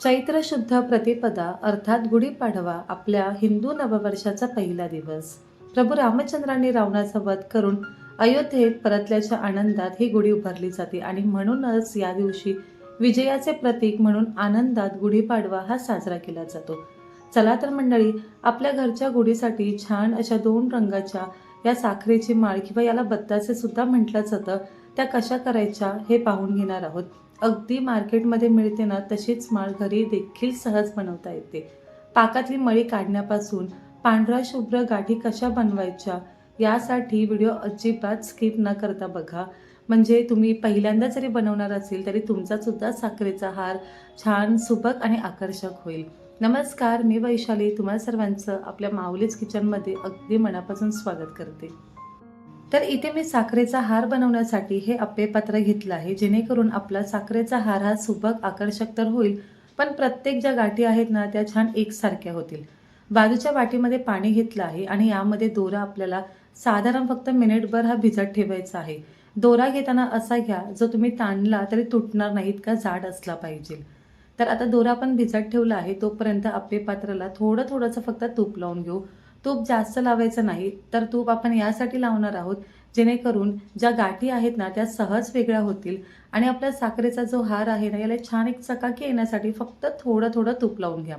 चैत्र शुद्ध प्रतिपदा अर्थात गुढीपाडवा आपल्या हिंदू नववर्षाचा पहिला दिवस. प्रभू रामचंद्रांनी रावणाचा वध करून अयोध्येत परतल्याच्या आनंदात ही गुढी उभारली जाते आणि म्हणूनच या दिवशी विजयाचे प्रतीक म्हणून आनंदात गुढीपाडवा हा साजरा केला जातो. चला तर मंडळी, आपल्या घरच्या गुढीसाठी छान अशा 2 रंगाच्या या साखरेची माळ किंवा याला बत्तासे सुद्धा म्हटलं जातं, त्या कशा करायच्या हे पाहून घेणार आहोत. अगदी मार्केटमध्ये मिळते ना तशीच माळ घरी देखील सहज बनवता येते. पाकातली मळी काढण्यापासून पांढरा शुभ्र गाठी कशा बनवायच्या यासाठी व्हिडिओ अजिबात स्किप न करता बघा. म्हणजे तुम्ही पहिल्यांदा जरी बनवणार असेल तरी तुमचा सुद्धा साखरेचा हार छान सुबक आणि आकर्षक होईल. नमस्कार, मी वैशाली तुम्हा सर्वांचं आपल्या माऊलीज किचनमध्ये अगदी मनापासून स्वागत करते. तर इथे मी साखरेचा हार बनवण्यासाठी हे अप्पेपात्र घेतलं आहे, जेणेकरून आपला साखरेचा हार हा सुबक आकर्षक तर होईल, पण प्रत्येक ज्या गाठी आहेत ना त्या छान एकसारख्या होतील. बाजूच्या वाटीमध्ये पाणी घेतलं आहे आणि यामध्ये दोरा आपल्याला साधारण फक्त मिनिटभर हा भिजत ठेवायचा आहे. दोरा घेताना असा घ्या जो तुम्ही ताणला तरी तुटणार नाहीत का जाड असला पाहिजे. तर आता दोरा आपण भिजत ठेवला आहे, तोपर्यंत अप्पेपात्राला थोडंसं फक्त तूप लावून घेऊ. तूप जास्त लावायचं नाही, तर तूप आपण यासाठी लावणार आहोत जेणेकरून ज्या गाठी आहेत ना त्या सहज वेगळ्या होतील आणि आपल्या साखरेचा जो हार आहे ना याला छान एक चकाकी येण्यासाठी फक्त थोडं तूप लावून घ्या.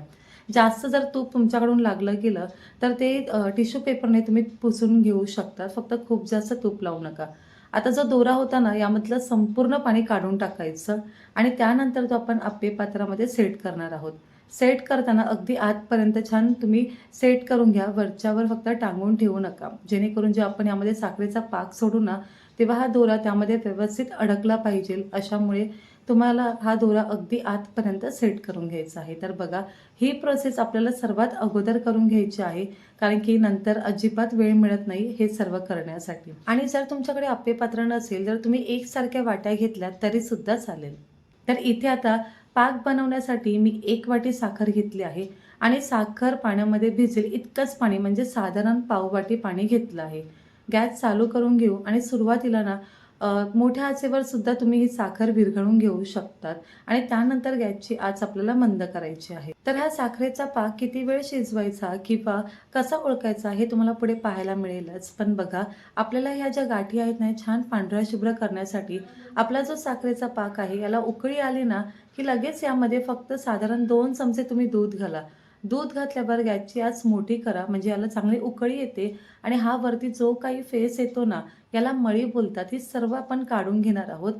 जास्त जर तूप तुमच्याकडून लागलं गेलं तर ते टिश्यू पेपरने तुम्ही पुसून घेऊ शकता. फक्त खूप जास्त तूप लावू नका. आता जो दोरा होता ना यामधलं संपूर्ण पाणी काढून टाकायचं आणि त्यानंतर तो आपण अप्पेपात्रामध्ये सेट करणार आहोत. सेट करताना अगदी आतपर्यंत छान तुम्ही सेट करून घ्या. वरच्यावर फक्त टांगून ठेवू नका, जेणेकरून जे आपण यामध्ये साखरेचा पाक सोडू ना तेव्हा हा दोरा त्यामध्ये व्यवस्थित अडकला पाहिजे. अशामुळे तुम्हाला हा दोरा अगदी आतपर्यंत सेट करून घ्यायचा आहे. तर बघा, ही प्रोसेस आपल्याला सर्वात अगोदर करून घ्यायची आहे, कारण की नंतर अजिबात वेळ मिळत नाही हे सर्व करण्यासाठी. आणि जर तुमच्याकडे अप्पेपात्र नसेल तर तुम्ही एकसारख्या वाट्या घेतल्या तरी सुद्धा चालेल. तर इथे आता पाक बनवण्यासाठी मी 1 वाटी साखर घेतली आहे आणि साखर पाण्यामध्ये भिजेल इतकंच पाणी, म्हणजे साधारण पाव वाटी पाणी घेतलं आहे. गॅस चालू करून घेऊ आणि सुरुवातीला ना मोठ्या आचेवर सुद्धा तुम्ही ही साखर विरघळून घेऊ शकतात आणि त्यानंतर गॅसची आच आपल्याला मंद करायची आहे. तर हा साखरेचा पाक किती वेळ शिजवायचा किंवा कसा ओळखायचा हे तुम्हाला पुढे पाहायला मिळेलच. पण बघा, आपल्याला ह्या ज्या गाठी आहेत ना छान पांढऱ्या शुभ्र करण्यासाठी आपला जो साखरेचा पाक आहे याला उकळी आली ना की लगेच यामध्ये फक्त साधारण 2 चमचे तुम्ही दूध घाला. दूध घातल्यावर गॅसची आच मोठी करा, म्हणजे याला चांगली उकळी येते आणि हा वरती जो काही फेस येतो ना याला मळी बोलतात. ही सर्व आपण काढून घेणार आहोत.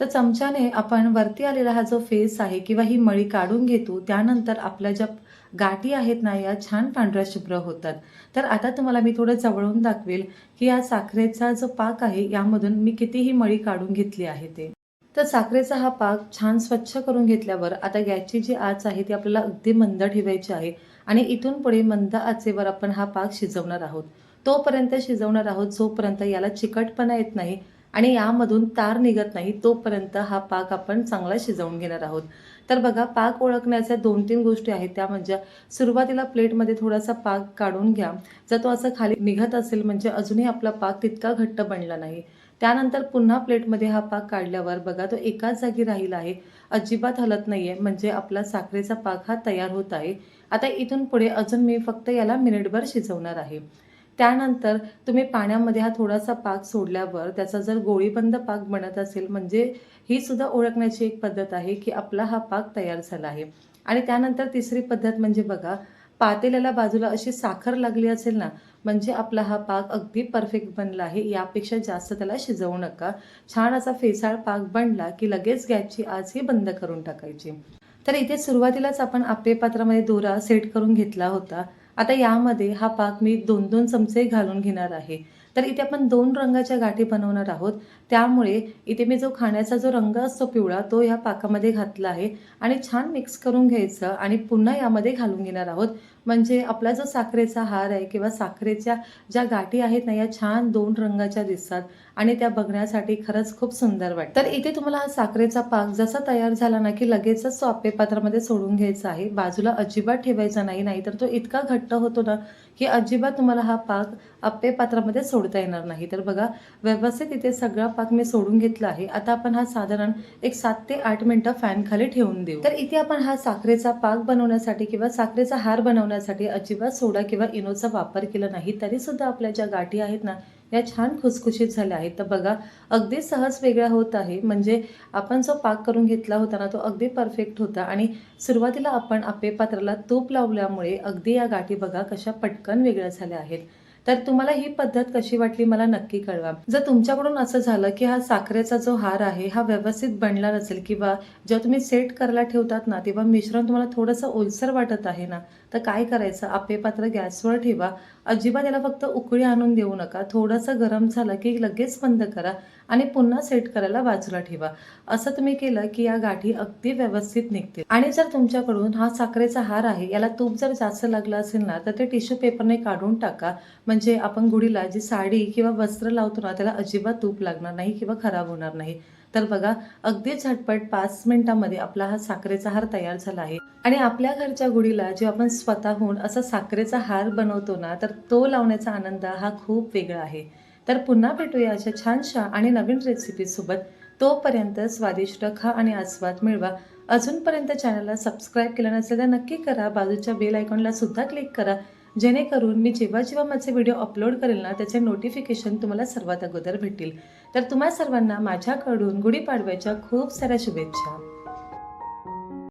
तर चमच्याने आपण वरती आलेला हा जो फेस आहे किंवा ही मळी काढून घेतो. त्यानंतर आपल्या ज्या गाठी आहेत ना या छान पांढऱ्या शुभ्र होतात. तर आता तुम्हाला मी थोडं जवळून दाखवेल की या साखरेचा जो पाक आहे यामधून मी किती ही मळी काढून घेतली आहे ते. तर साखरेचा हा पाक छान स्वच्छ करून घेतल्यावर आता गॅसची जी आच आहे ती आपल्याला अगदी मंद ठेवायची आहे आणि इथून पुढे मंद आचेवर आपण हा पाक शिजवणार आहोत. तोपर्यंत शिजवणार आहोत जोपर्यंत याला चिकटपणा येत नाही आणि यामधून तार निघत नाही, तोपर्यंत हा पाक आपण चांगला शिजवून घेणार आहोत. तर बघा, पाक ओळखण्याच्या 2-3 गोष्टी आहेत. त्या म्हणजे सुरुवातीला प्लेटमध्ये थोडासा पाक काढून घ्या. जर तो असं खाली निघत असेल म्हणजे अजूनही आपला पाक तितका घट्ट बनला नाही. त्यानंतर पुन्हा प्लेटमध्ये हा पाक काढल्यावर बघा तो एकाच जागी राहिला आहे, अजिबात हलत नाही आहे, म्हणजे आपला साखरेचा पाक हा तयार होत आहे. आता इथून पुढे अजून मी फक्त याला मिनिटभर शिजवणार आहे. त्यानंतर तुम्ही पाण्यामध्ये हा थोडासा पाक सोडल्यावर त्याचा जर गोळीबंद पाक बनत असेल म्हणजे ही सुद्धा ओळखण्याची एक पद्धत आहे की आपला हा पाक तयार झाला आहे. आणि त्यानंतर तिसरी पद्धत म्हणजे बघा, पातेल्याला बाजूला अशी साखर लागली असेल ना म्हणजे आपला हा पाक अगदी परफेक्ट बनला आहे. यापेक्षा जास्त त्याला शिजवू नका. छान असा फेसाळ पाक बनला की लगेच गॅसची आचही बंद करून टाकायची. तर इथे सुरुवातीलाच आपण अप्पेपात्रामध्ये दोरा सेट करून घेतला होता. आता यामध्ये हा पाक मी 2-2 चमचे घालून घेणार आहे. तर इथे आपण 2 रंगाच्या गाठी बनवणार आहोत, त्यामुळे इथे मी जो खाण्याचा जो रंग असतो पिवळा तो या पाकामध्ये घातला आहे आणि छान मिक्स करून घ्यायचं आणि पुन्हा यामध्ये घालून घेणार आहोत. म्हणजे आपला जो साखरेचा हार आहे किंवा साखरेच्या ज्या गाठी आहेत ना, या छान 2 रंगाच्या दिसतात आणि त्या बघण्यासाठी खरंच खूप सुंदर वाटतं. तर इथे तुम्हाला हा साखरेचा पाक जसा तयार झाला ना, की लगेचच तो आप्पे पात्रामध्ये सोडून घ्यायचा आहे. बाजूला अजिबात ठेवायचा नाही, नाहीतर तो इतका घट्ट होतो ना, की अजिबात तुम्हाला हा पाक आप्पे पात्रामध्ये सोडता येणार नाही. तर बघा, व्यवस्थित इथे सगळा पाक मी सोडून घेतला आहे. आता आपण हा साधारण एक 7 ते 8 मिनिटं फॅनखाली ठेवून देऊ. तर इथे आपण हा साखरेचा पाक बनवण्यासाठी किंवा साखरेचा हार बनवण्यासाठी अजिबात सोडा किंवा इनोचा वापर केला नाही. तरीसुद्धा आपल्या ज्या गाठी आहेत ना, या छान खुसखुशीत झाल्या आहेत. तर बघा, अगदी सहज वेगळा होत आहे. म्हणजे आपण जो पाक करून घेतला होता ना, तो अगदी परफेक्ट होता आणि सुरुवातीला आपण आप्पे पात्राला तूप लावल्यामुळे अगदी या गाठी बघा कशा पटकन वेगळ्या झाल्या आहेत. तर तुम्हाला ही पद्धत कशी वाटली मला नक्की कळवा. जर तुमच्याकडून असं झालं, की हा साखरेचा जो हार आहे, हा व्यवस्थित बनला नसेल किंवा जेव्हा तुम्ही सेट करायला ठेवतात ना, तेव्हा मिश्रण तुम्हाला थोडंसं ओलसर वाटत आहे ना, तर काय करायचं, आप्पे पात्र गॅसवर ठेवा. अजिबात याला फक्त उकळी आणून देऊ नका. थोडंसं गरम झालं, की लगेच बंद करा आणि पुन्हा सेट करायला बाजूला ठेवा. असं तुम्ही केलं, की या गाठी अगदी व्यवस्थित निघतील. आणि जर तुमच्याकडून हा साखरेचा हार आहे, याला तूप जर जास्त लागलं असेल ना, तर ते टिश्यू पेपरने काढून टाका. म्हणजे आपण गुढीला जी साडी किंवा वस्त्र लावतो ना, त्याला अजिबात तूप लागणार नाही किंवा खराब होणार नाही. तर बघा, अगदी झटपट 5 मिनिटांमध्ये आपला हा साखरेचा हार तयार झाला आहे. आणि आपल्या घरच्या गुढीला जेव्हा आपण स्वतःहून असा साखरेचा हार बनवतो ना, तर तो लावण्याचा आनंद हा खूप वेगळा आहे. तर पुन्हा भेटूया अशा छानशा आणि नवीन रेसिपीसोबत. तोपर्यंत स्वादिष्ट खा आणि आस्वाद मिळवा. अजूनपर्यंत चॅनलला सबस्क्राईब केलं नसेल तर नक्की करा. बाजूच्या बेल आयकॉनला सुद्धा क्लिक करा. जेणेकरून मी जेव्हा माझे व्हिडिओ अपलोड करेल ना, त्याचे नोटिफिकेशन तुम्हाला सर्वात अगोदर भेटेल. तर तुम्हा सर्वांना माझ्याकडून गुढीपाडव्याच्या खूप साऱ्या शुभेच्छा.